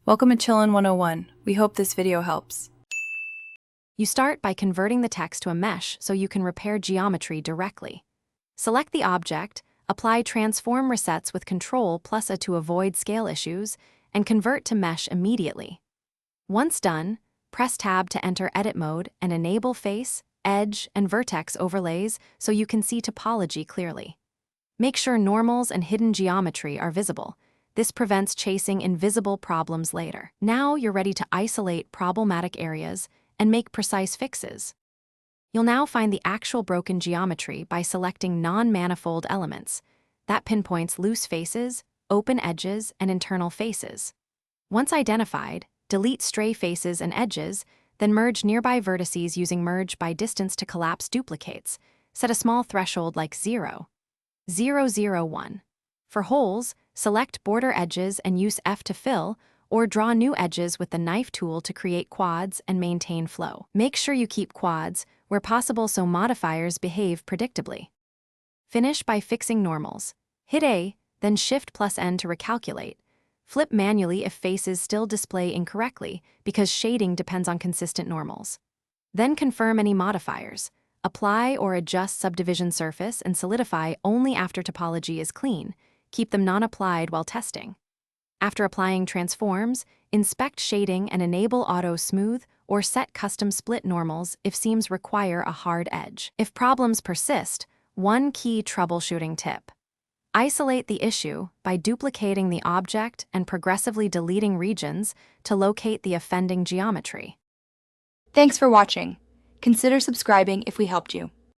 Welcome to Chillin' 101. We hope this video helps. You start by converting the text to a mesh so you can repair geometry directly. Select the object, apply transform resets with Ctrl+A to avoid scale issues, and convert to mesh immediately. Once done, press Tab to enter edit mode and enable face, edge, and vertex overlays so you can see topology clearly. Make sure normals and hidden geometry are visible. This prevents chasing invisible problems later. Now you're ready to isolate problematic areas and make precise fixes. You'll now find the actual broken geometry by selecting non-manifold elements. That pinpoints loose faces, open edges, and internal faces. Once identified, delete stray faces and edges, then merge nearby vertices using merge by distance to collapse duplicates. Set a small threshold like 0, 0, 0, 1. For holes, select border edges and use F to fill, or draw new edges with the knife tool to create quads and maintain flow. Make sure you keep quads where possible so modifiers behave predictably. Finish by fixing normals. Hit A, then Shift+N to recalculate. Flip manually if faces still display incorrectly because shading depends on consistent normals. Then confirm any modifiers. Apply or adjust subdivision surface and solidify only after topology is clean. Keep them non-applied while testing. After applying transforms, inspect shading and enable auto smooth or set custom split normals if seams require a hard edge. If problems persist, one key troubleshooting tip. Isolate the issue by duplicating the object and progressively deleting regions to locate the offending geometry. Thanks for watching. Consider subscribing if we helped you.